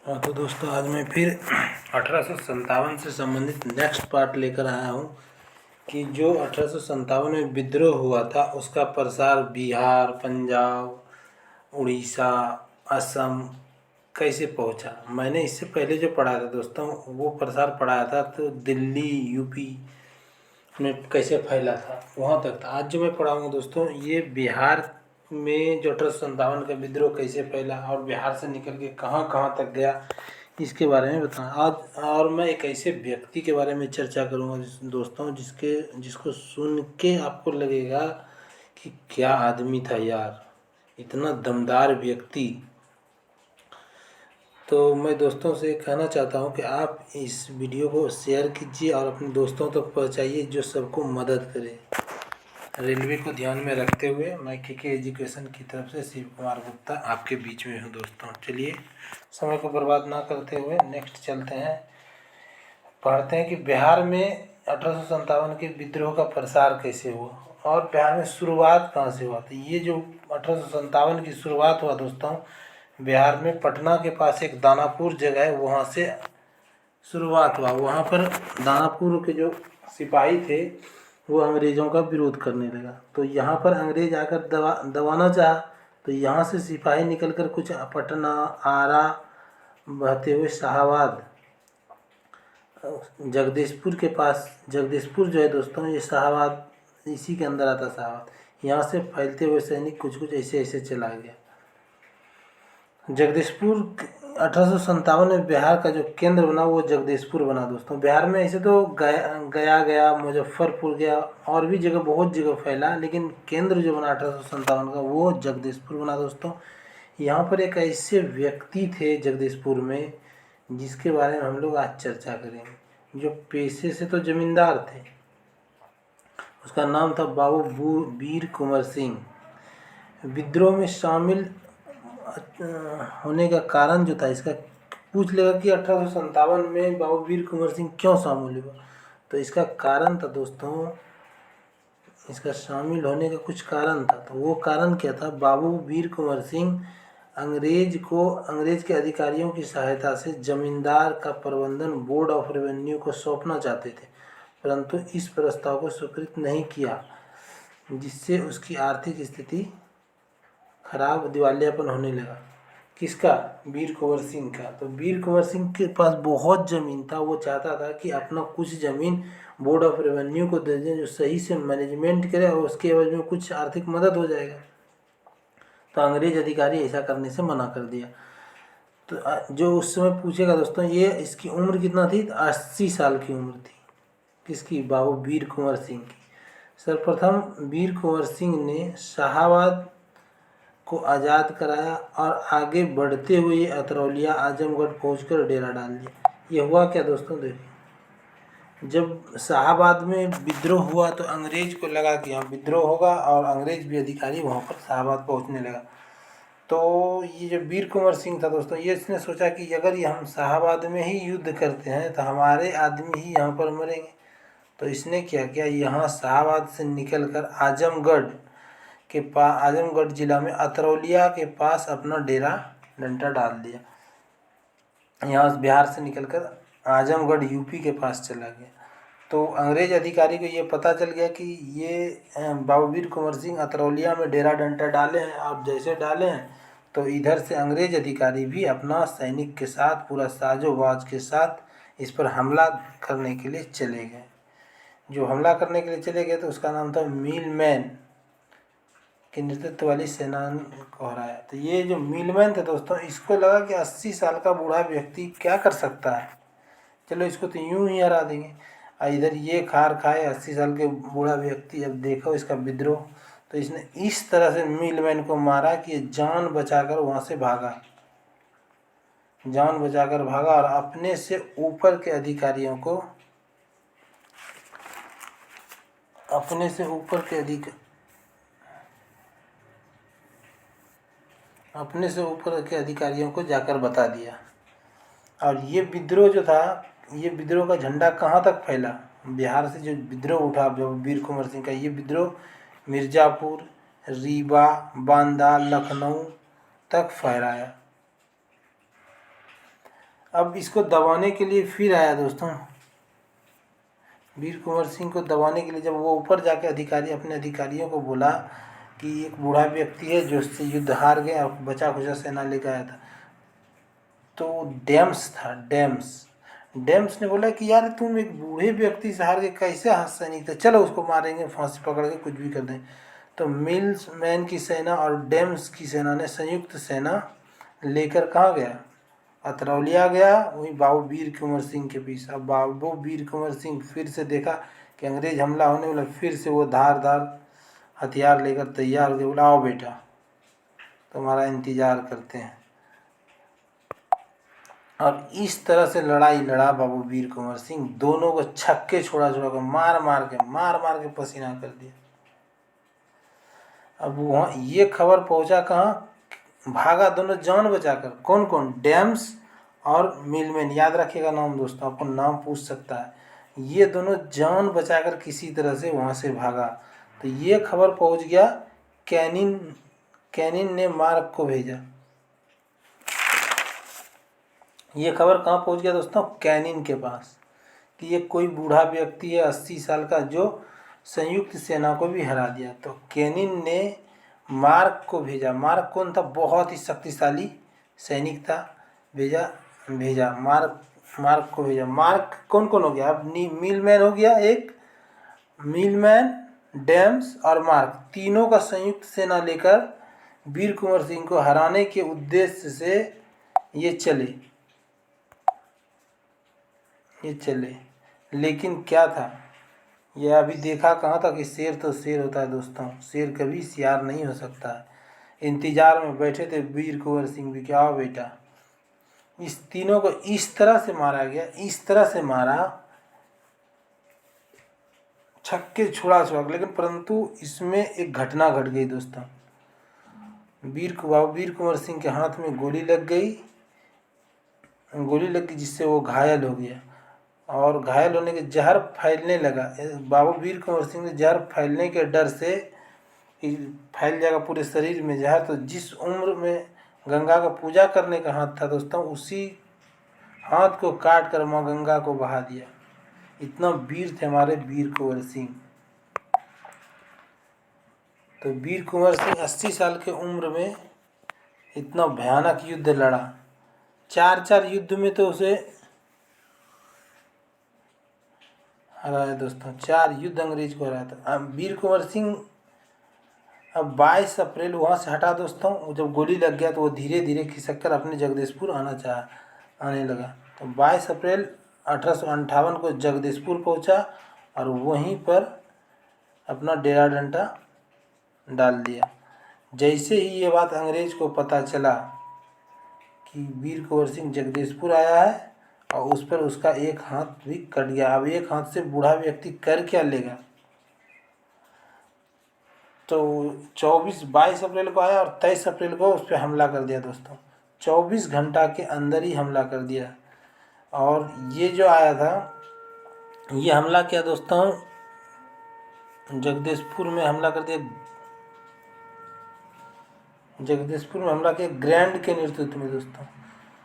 हाँ तो दोस्तों, आज मैं फिर 1857 से संबंधित नेक्स्ट पार्ट लेकर आया हूँ कि जो 1857 में विद्रोह हुआ था उसका प्रसार बिहार, पंजाब, उड़ीसा, असम कैसे पहुँचा। मैंने इससे पहले जो पढ़ा था दोस्तों वो प्रसार पढ़ाया था, तो दिल्ली, यूपी में कैसे फैला था वहाँ तक था। आज जो मैं पढ़ाऊँगा दोस्तों, ये बिहार में जो 1857 का विद्रोह कैसे फैला और बिहार से निकल के कहाँ कहाँ तक गया, इसके बारे में बताना आज। और मैं एक ऐसे व्यक्ति के बारे में चर्चा करूँगा दोस्तों, जिसको सुन के आपको लगेगा कि क्या आदमी था यार, इतना दमदार व्यक्ति। तो मैं दोस्तों से कहना चाहता हूं कि आप इस वीडियो को शेयर कीजिए और अपने दोस्तों तक पहुंचाइए जो सबको मदद करे। रेलवे को ध्यान में रखते हुए मैं के एजुकेशन की तरफ से शिव कुमार गुप्ता आपके बीच में हूं दोस्तों। चलिए समय को बर्बाद ना करते हुए नेक्स्ट चलते हैं, पढ़ते हैं कि बिहार में 1857 के विद्रोह का प्रसार कैसे हुआ और बिहार में शुरुआत कहाँ से हुआ। तो ये जो 1857 की शुरुआत हुआ दोस्तों, बिहार में पटना के पास एक दानापुर जगह है, वहाँ से शुरुआत हुआ। वहाँ पर दानापुर के जो सिपाही थे वो अंग्रेज़ों का विरोध करने लगा, तो यहाँ पर अंग्रेज़ आकर दबाना चाहा। तो यहाँ से सिपाही निकलकर कुछ पटना, आरा, बहते हुए शाहाबाद, जगदीशपुर के पास, जगदीशपुर जो है दोस्तों ये शाहाबाद इसी के अंदर आता शाहाबाद। यहाँ से फैलते हुए सैनिक कुछ कुछ ऐसे ऐसे चला गया। जगदीशपुर 1857 में बिहार का जो केंद्र बना वो जगदीशपुर बना दोस्तों। बिहार में ऐसे तो गया, मुजफ्फरपुर गया और भी जगह, बहुत जगह फैला, लेकिन केंद्र जो बना 1857 का वो जगदीशपुर बना दोस्तों। यहाँ पर एक ऐसे व्यक्ति थे जगदीशपुर में जिसके बारे में हम लोग आज चर्चा करेंगे, जो पेशे से तो जमींदार थे। उसका नाम था बाबू वीर कुंवर सिंह। विद्रोह में शामिल होने का कारण जो था, इसका पूछ लेगा कि 1857 में बाबू वीर कुंवर सिंह क्यों शामिल हुआ। तो इसका कारण था दोस्तों, इसका शामिल होने का कुछ कारण था। तो वो कारण क्या था, बाबू वीर कुंवर सिंह अंग्रेज के अधिकारियों की सहायता से जमींदार का प्रबंधन बोर्ड ऑफ रेवेन्यू को सौंपना चाहते थे, परंतु इस प्रस्ताव को स्वीकृत नहीं किया, जिससे उसकी आर्थिक स्थिति खराब, दिवालियापन होने लगा। किसका? वीर कुंवर सिंह का। तो वीर कुंवर सिंह के पास बहुत ज़मीन था, वो चाहता था कि अपना कुछ ज़मीन बोर्ड ऑफ रेवेन्यू को दे दें जो सही से मैनेजमेंट करे और उसके एवज में कुछ आर्थिक मदद हो जाएगा। तो अंग्रेज अधिकारी ऐसा करने से मना कर दिया। तो जो उस समय पूछेगा दोस्तों, ये इसकी उम्र कितना थी? 80 साल की उम्र थी। किसकी? बाबू वीर कुंवर सिंह की। सर्वप्रथम वीर कुंवर सिंह ने शाहाबाद को आज़ाद कराया और आगे बढ़ते हुए ये अतरौलिया, आजमगढ़ पहुंचकर डेरा डाल दिया। ये हुआ क्या दोस्तों, देखिए, जब शाहाबाद में विद्रोह हुआ तो अंग्रेज को लगा कि यहाँ विद्रोह होगा और अंग्रेज भी अधिकारी वहाँ पर शाहाबाद पहुँचने लगा। तो ये जो वीर कुंवर सिंह था दोस्तों, ये इसने सोचा कि अगर ये हम शाहाबाद में ही युद्ध करते हैं तो हमारे आदमी ही यहाँ पर मरेंगे। तो इसने क्या किया, यहाँ शाहाबाद से निकल कर आजमगढ़ जिला में अतरौलिया के पास अपना डेरा डंडा डाल दिया। यहाँ बिहार से निकलकर आजमगढ़ यूपी के पास चला गया। तो अंग्रेज अधिकारी को ये पता चल गया कि ये बाबू वीर कुंवर सिंह अतरौलिया में डेरा डंडा डाले हैं। आप जैसे डाले हैं तो इधर से अंग्रेज अधिकारी भी अपना सैनिक के साथ, पूरा साजोवाज के साथ इस पर हमला करने के लिए चले गए। जो हमला करने के लिए चले गए तो उसका नाम था मिलमैन के नेतृत्व वाली सेना को हराया। तो ये जो मिलमैन थे दोस्तों, इसको लगा कि 80 साल का बूढ़ा व्यक्ति क्या कर सकता है, चलो इसको तो यूं ही हरा देंगे। इधर ये खार खाए 80 साल के बूढ़ा व्यक्ति, अब देखो इसका विद्रोह। तो इसने इस तरह से मिलमैन को मारा कि ये जान बचाकर वहाँ से भागा, और अपने से ऊपर के अधिकारियों को, जाकर बता दिया। और ये विद्रोह जो था, ये विद्रोह का झंडा कहाँ तक फैला, बिहार से जो विद्रोह उठा जो वीर कुंवर सिंह का, ये विद्रोह मिर्ज़ापुर, रीवा, बांदा, लखनऊ तक फहराया। अब इसको दबाने के लिए फिर आया दोस्तों, वीर कुंवर सिंह को दबाने के लिए जब वो ऊपर जाके अपने अधिकारियों को बोला कि एक बूढ़ा व्यक्ति है जो उससे युद्ध हार गया और बचा खुचा सेना लेकर आया था, तो डेम्स था, डेम्स ने बोला कि यार तुम एक बूढ़े व्यक्ति से हार के कैसे हाथ सैनिक थे, चलो उसको मारेंगे, फांसी पकड़ के कुछ भी कर दें। तो मिल्स मैन की सेना और डेम्स की सेना ने संयुक्त सेना लेकर कहाँ गया, अतरौलिया गया, वहीं बाबू वीर कुंवर सिंह के बीच। अब बाबू वीर कुंवर सिंह फिर से देखा कि अंग्रेज हमला होने वाला, फिर से वो धार हथियार लेकर तैयार हो गए। बोला आओ बेटा तुम्हारा इंतजार करते हैं। और इस तरह से लड़ाई लड़ा बाबू वीर कुंवर सिंह, दोनों को छक्के छोड़ा कर मार मार के पसीना कर दिया। अब वहाँ ये खबर पहुंचा कहाँ, भागा दोनों जान बचाकर। कौन कौन, डेम्स और मिलमैन, याद रखिएगा नाम दोस्तों, आपको नाम पूछ सकता है। ये दोनों जान बचाकर किसी तरह से वहाँ से भागा। तो ये खबर पहुँच गया कैनिन ने मार्क को भेजा। ये खबर कहाँ पहुँच गया दोस्तों, कैनिन के पास, कि ये कोई बूढ़ा व्यक्ति है 80 साल का जो संयुक्त सेना को भी हरा दिया। तो कैनिन ने मार्क को भेजा। मार्क कौन था, बहुत ही शक्तिशाली सैनिक था। भेजा मार्क को भेजा। मार्क कौन कौन हो गया, अब मिलमैन हो गया एक, मिलमैन, डेम्स और मार्क, तीनों का संयुक्त सेना लेकर वीर कुंवर सिंह को हराने के उद्देश्य से ये चले। लेकिन क्या था, यह अभी देखा कहाँ था कि शेर तो शेर होता है दोस्तों, शेर कभी सियार नहीं हो सकता है। इंतजार में बैठे थे वीर कुंवर सिंह भी, क्या हो बेटा। इस तीनों को इस तरह से मारा गया, इस तरह से मारा, छक्के छुड़ा, लेकिन परंतु इसमें एक घटना घट गई दोस्तों। वीर कुंवर सिंह के हाथ में गोली लग गई जिससे वो घायल हो गया। और घायल होने के जहर फैलने लगा। बाबू वीर कुंवर सिंह ने जहर फैलने के डर से, फैल जाएगा पूरे शरीर में जहर, तो जिस उम्र में गंगा का पूजा करने का हाथ था दोस्तों, उसी हाथ को काट कर माँ गंगा को बहा दिया। इतना वीर थे हमारे वीर कुंवर सिंह। तो वीर कुंवर सिंह 80 साल के उम्र में इतना भयानक युद्ध लड़ा। 4 युद्ध में तो उसे हराया दोस्तों, 4 युद्ध अंग्रेज को हराया था। अब वीर कुंवर सिंह अब 22 अप्रैल वहाँ से हटा दोस्तों। जब गोली लग गया तो वो धीरे धीरे खिसक कर अपने जगदीशपुर आने लगा। तो 22 अप्रैल 1858 को जगदीशपुर पहुँचा और वहीं पर अपना डेरा डंडा डाल दिया। जैसे ही ये बात अंग्रेज को पता चला कि वीर कुंवर सिंह जगदीशपुर आया है और उस पर उसका एक हाथ भी कट गया। अब एक हाथ से बूढ़ा व्यक्ति कर क्या लेगा। तो 22 अप्रैल को आया और 23 अप्रैल को उस पर हमला कर दिया दोस्तों। 24 घंटा के अंदर ही हमला कर दिया। और ये जो आया था, ये हमला किया दोस्तों, जगदीशपुर में हमला कर दिया। जगदीशपुर में हमला किया ग्रैंड के नेतृत्व में दोस्तों।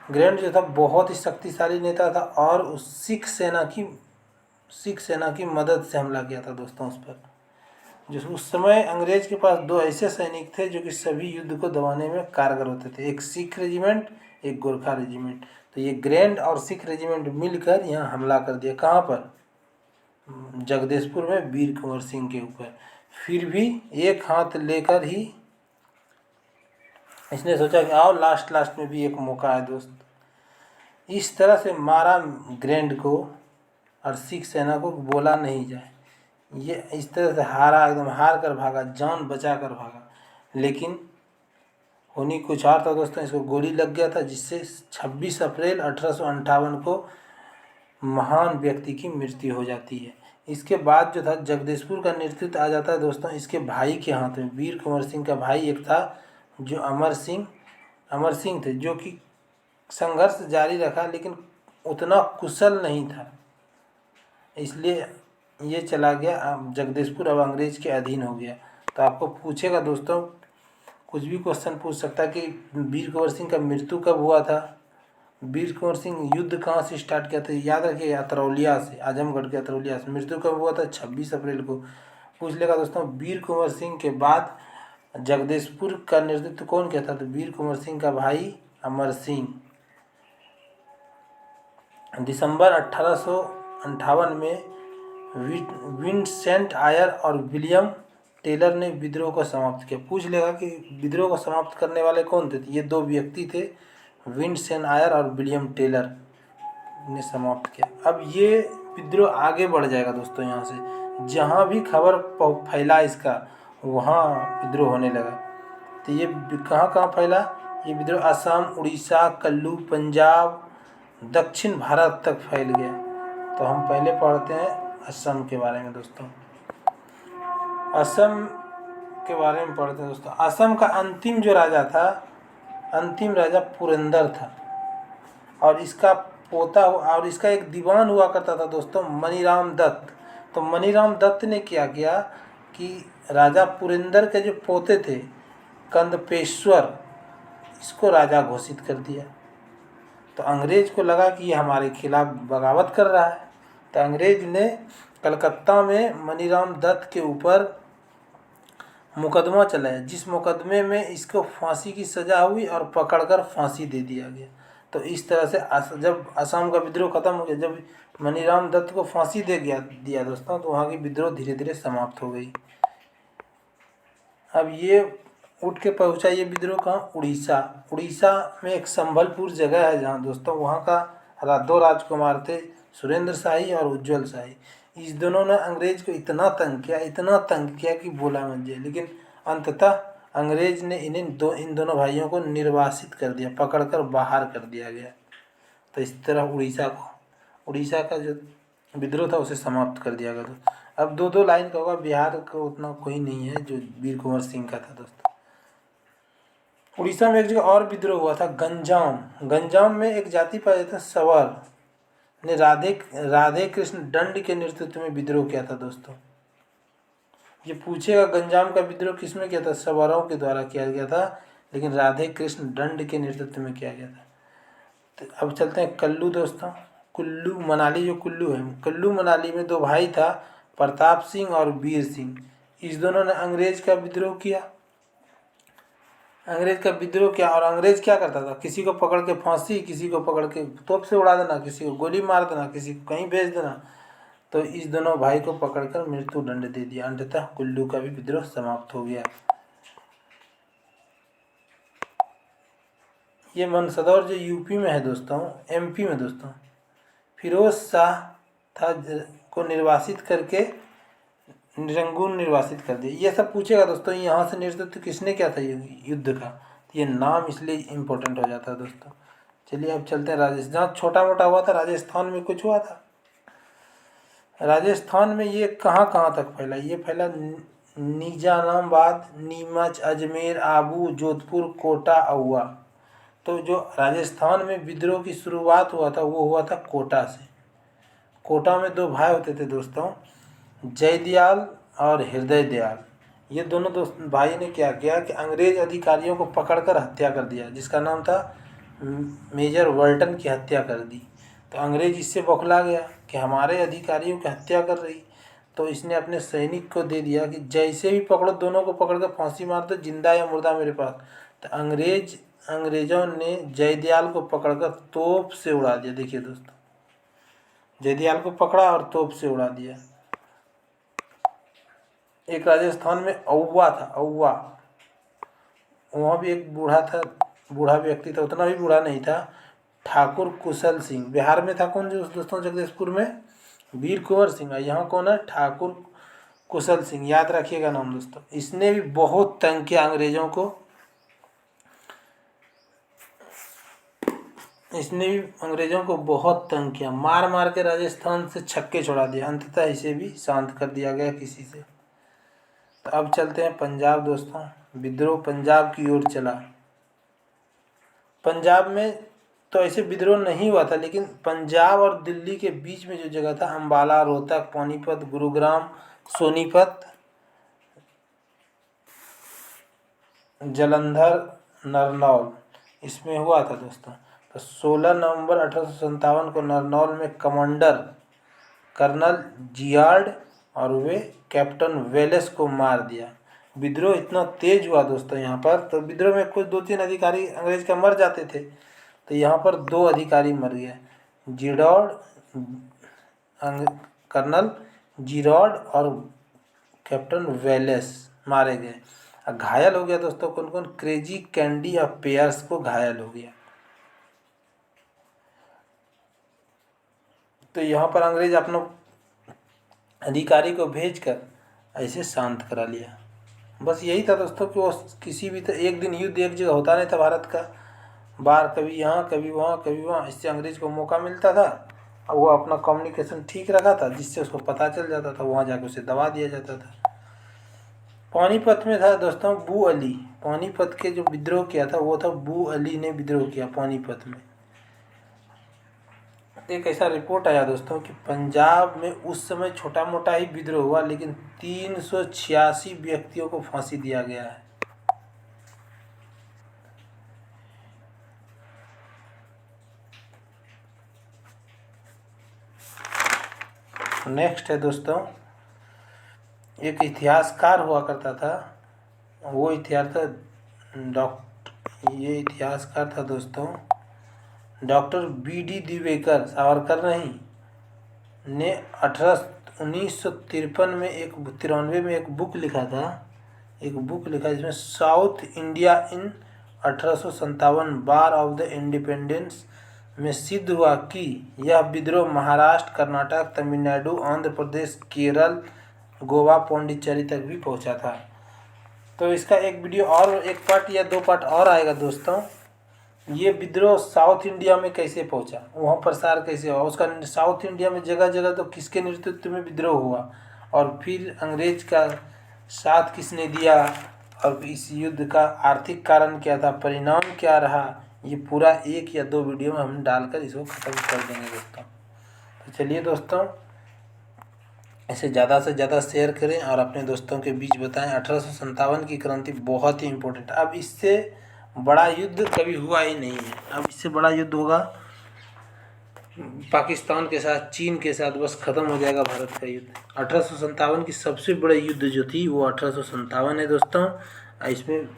ग्रैंड जो था बहुत ही शक्तिशाली नेता था और उस सिख सेना की मदद से हमला किया था दोस्तों उस पर। जो उस समय अंग्रेज के पास 2 ऐसे सैनिक थे जो कि सभी युद्ध को दबाने में कारगर होते थे, एक सिख रेजिमेंट, एक गोरखा रेजिमेंट। तो ये ग्रैंड और सिख रेजिमेंट मिलकर यहाँ हमला कर दिया। कहाँ पर, जगदीशपुर में वीर कुंवर सिंह के ऊपर। फिर भी एक हाथ लेकर ही इसने सोचा कि आओ लास्ट में भी एक मौका है दोस्त। इस तरह से मारा ग्रैंड को और सिख सेना को, बोला नहीं जाए। ये इस तरह से हारा, एकदम हार कर भागा, जान बचा कर भागा। लेकिन होनी कुछ और था दोस्तों, इसको गोली लग गया था जिससे 26 अप्रैल 1858 को महान व्यक्ति की मृत्यु हो जाती है। इसके बाद जो था जगदीशपुर का नेतृत्व आ जाता है दोस्तों इसके भाई के हाथ में। वीर कुंवर सिंह का भाई एक था जो अमर सिंह थे, जो कि संघर्ष जारी रखा लेकिन उतना कुशल नहीं था, इसलिए ये चला गया जगदीशपुर, अब अंग्रेज के अधीन हो गया। तो आपको पूछेगा दोस्तों, कुछ भी क्वेश्चन पूछ सकता है कि वीर कुंवर सिंह का मृत्यु कब हुआ था, वीर कुंवर सिंह युद्ध कहाँ से स्टार्ट किया था, याद रखिए अतरौलिया से, आजमगढ़ के अतरौलिया से। मृत्यु कब हुआ था, 26 अप्रैल को। पूछ लेगा दोस्तों, वीर कुंवर सिंह के बाद जगदीशपुर का नेतृत्व कौन किया था, तो वीर कुंवर सिंह का भाई अमर सिंह। दिसंबर 1858 में विंसेंट आयर और विलियम टेलर ने विद्रोह को समाप्त किया। पूछ लेगा कि विद्रोह को समाप्त करने वाले कौन थे, ये दो व्यक्ति थे, विंसेंट आयर और विलियम टेलर ने समाप्त किया। अब ये विद्रोह आगे बढ़ जाएगा दोस्तों, यहाँ से जहाँ भी खबर फैला इसका वहाँ विद्रोह होने लगा। तो ये कहाँ कहाँ फैला ये विद्रोह, असम, उड़ीसा, कुल्लू, पंजाब, दक्षिण भारत तक फैल गया। तो हम पहले पढ़ते हैं असम के बारे में दोस्तों। असम के बारे में पढ़ते हैं दोस्तों। असम का अंतिम जो राजा था, अंतिम राजा पुरंदर था, और इसका पोता और इसका एक दीवान हुआ करता था दोस्तों, मनीराम दत्त। तो मनीराम दत्त ने क्या किया कि राजा पुरंदर के जो पोते थे कंदपेश्वर, इसको राजा घोषित कर दिया। तो अंग्रेज को लगा कि ये हमारे खिलाफ बगावत कर रहा है। तो अंग्रेज ने कलकत्ता में मनीराम दत्त के ऊपर मुकदमा चलाया, जिस मुकदमे में इसको फांसी की सज़ा हुई और पकड़कर फांसी दे दिया गया। तो इस तरह से जब असम का विद्रोह खत्म हो गया, जब मनीराम दत्त को फांसी दिया दोस्तों, तो वहाँ की विद्रोह धीरे धीरे समाप्त हो गई। अब ये उठ के पहुँचा ये विद्रोह कहाँ, उड़ीसा। उड़ीसा में एक संबलपुर जगह है जहाँ दोस्तों, वहाँ का दो राजकुमार थे, सुरेंद्र शाही और उज्जवल शाही। इस दोनों ने अंग्रेज को इतना तंग किया कि बोला मत जाए। लेकिन अंततः अंग्रेज ने इन दोनों भाइयों को निर्वासित कर दिया, पकड़कर बाहर कर दिया गया। तो इस तरह उड़ीसा का जो विद्रोह था उसे समाप्त कर दिया गया। अब दो लाइन का होगा, बिहार का उतना कोई नहीं है जो वीर कुंवर सिंह का था दोस्तों। उड़ीसा में एक जगह और विद्रोह हुआ था, गंजाम में एक जाति पाया जाता सवर ने राधे कृष्ण दंड के नेतृत्व में विद्रोह किया था दोस्तों। ये पूछेगा गंजाम का विद्रोह किसमें किया था, सवारों के द्वारा किया गया था, लेकिन राधे कृष्ण दंड के नेतृत्व में किया गया था। तो अब चलते हैं कुल्लू दोस्तों। कुल्लू मनाली, जो कुल्लू है, कुल्लू मनाली में दो भाई था, प्रताप सिंह और वीर सिंह। इस दोनों ने अंग्रेज का विद्रोह किया। और अंग्रेज क्या करता था, किसी को पकड़ के फांसी, किसी को पकड़ के तोप से उड़ा देना, किसी को गोली मार देना, किसी को कहीं भेज देना। तो इस दोनों भाई को पकड़कर मृत्यु दंड दे दिया। अंततः कुल्लू का भी विद्रोह समाप्त हो गया। ये मनसदौर जो यूपी में है दोस्तों, एमपी में दोस्तों, फिरोज शाह था को निर्वासित करके रंगून निर्वासित कर दिया। ये सब पूछेगा दोस्तों, यहाँ से नेतृत्व किसने किया था युद्ध का, तो ये नाम इसलिए इम्पोर्टेंट हो जाता है दोस्तों। चलिए अब चलते हैं राजस्थान। जहाँ छोटा मोटा हुआ था राजस्थान में कुछ हुआ था। राजस्थान में ये कहाँ कहाँ तक फैला, ये फैला निजामाबाद, नीमच, अजमेर, आबू, जोधपुर, कोटा, आउवा। तो जो राजस्थान में विद्रोह की शुरुआत हुआ था वो हुआ था कोटा से। कोटा में दो भाई होते थे दोस्तों, जयदयाल और हृदय दयाल। ये दोनों दोस्त भाई ने क्या किया कि अंग्रेज अधिकारियों को पकड़कर हत्या कर दिया, जिसका नाम था मेजर वर्ल्टन की हत्या कर दी। तो अंग्रेज इससे बौखला गया कि हमारे अधिकारियों की हत्या कर रही। तो इसने अपने सैनिक को दे दिया कि जैसे भी पकड़ो, दोनों को पकड़ कर फांसी मार दो, जिंदा या मुर्दा मेरे पास। तो अंग्रेजों ने जयदयाल को पकड़कर तोप से उड़ा दिया। देखिए दोस्तों, जयदयाल को पकड़ा और तोप से उड़ा दिया। एक राजस्थान में औवा था, औवा, वहाँ भी एक बूढ़ा व्यक्ति था, उतना भी बूढ़ा नहीं था, ठाकुर कुशल सिंह। बिहार में था कौन जो दोस्तों, जगदीशपुर में वीर कुंवर सिंह। यहाँ कौन है, ठाकुर कुशल सिंह, याद रखिएगा नाम दोस्तों। इसने भी बहुत तंग किया अंग्रेजों को, बहुत तंग किया, मार मार के राजस्थान से छक्के छोड़ा दिया। अंततः इसे भी शांत कर दिया गया किसी से। तो अब चलते हैं पंजाब दोस्तों। विद्रोह पंजाब की ओर चला। पंजाब में तो ऐसे विद्रोह नहीं हुआ था, लेकिन पंजाब और दिल्ली के बीच में जो जगह था, अम्बाला, रोहतक, पानीपत, गुरुग्राम, सोनीपत, जलंधर, नरनौल, इसमें हुआ था दोस्तों। तो तो 16 नवंबर 1857 को नरनौल में कमांडर कर्नल जियार्ड और वे कैप्टन वेलेस को मार दिया। विद्रोह इतना तेज हुआ दोस्तों यहाँ पर, तो विद्रोह में कुछ 2-3 अधिकारी अंग्रेज का मर जाते थे, तो यहाँ पर 2 अधिकारी मर गए। जिरॉड कर्नल जिरॉड और कैप्टन वेलेस मारे गए। घायल हो गया दोस्तों कौन कौन, क्रेजी कैंडी और पेयर्स को घायल हो गया। तो यहाँ पर अंग्रेज अपना अधिकारी को भेजकर ऐसे शांत करा लिया। बस यही था दोस्तों कि वो किसी भी एक दिन युद्ध एक जगह होता नहीं था भारत का, बार कभी यहाँ कभी वहाँ कभी वहाँ, इससे अंग्रेज को मौका मिलता था और वो अपना कम्युनिकेशन ठीक रखा था, जिससे उसको पता चल जाता था, वहाँ जाकर उसे दबा दिया जाता था। पानीपत में था दोस्तों बू अली, पानीपत के जो विद्रोह किया था वो था बू अली ने विद्रोह किया पानीपत में। एक ऐसा रिपोर्ट आया दोस्तों कि पंजाब में उस समय छोटा मोटा ही विद्रोह हुआ, लेकिन 386 व्यक्तियों को फांसी दिया गया है। नेक्स्ट है दोस्तों, एक इतिहासकार हुआ करता था, वो इतिहासकार था दोस्तों डॉक्टर बी.डी. दिवेकर, सावरकर नहीं, ने 1953 में 93 में एक बुक लिखा जिसमें south India in 1857 war of the independence में सिद्ध हुआ कि यह विद्रोह महाराष्ट्र, कर्नाटक, तमिलनाडु, आंध्र प्रदेश, केरल, गोवा, पौंडीचेरी तक भी पहुंचा था। तो इसका एक वीडियो और एक पार्ट या 2 पार्ट और आएगा दोस्तों, ये विद्रोह साउथ इंडिया में कैसे पहुंचा, वहाँ प्रसार कैसे हुआ, उसका साउथ इंडिया में जगह जगह तो किसके नेतृत्व में विद्रोह हुआ, और फिर अंग्रेज का साथ किसने दिया, और इस युद्ध का आर्थिक कारण क्या था, परिणाम क्या रहा, ये पूरा 1 या 2 वीडियो में हम डालकर इसको ख़त्म कर देंगे दोस्तों। तो चलिए दोस्तों, इसे ज़्यादा से ज़्यादा शेयर करें और अपने दोस्तों के बीच बताएं। 1857 की क्रांति बहुत ही इम्पोर्टेंट है। अब इससे बड़ा युद्ध कभी हुआ ही नहीं है। अब इससे बड़ा युद्ध होगा पाकिस्तान के साथ, चीन के साथ, बस ख़त्म हो जाएगा भारत का युद्ध। 1857 की सबसे बड़ी युद्ध जो थी वो 1857 है दोस्तों। इसमें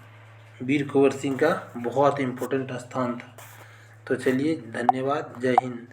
वीर कुंवर सिंह का बहुत इम्पोर्टेंट स्थान था। तो चलिए, धन्यवाद, जय हिंद।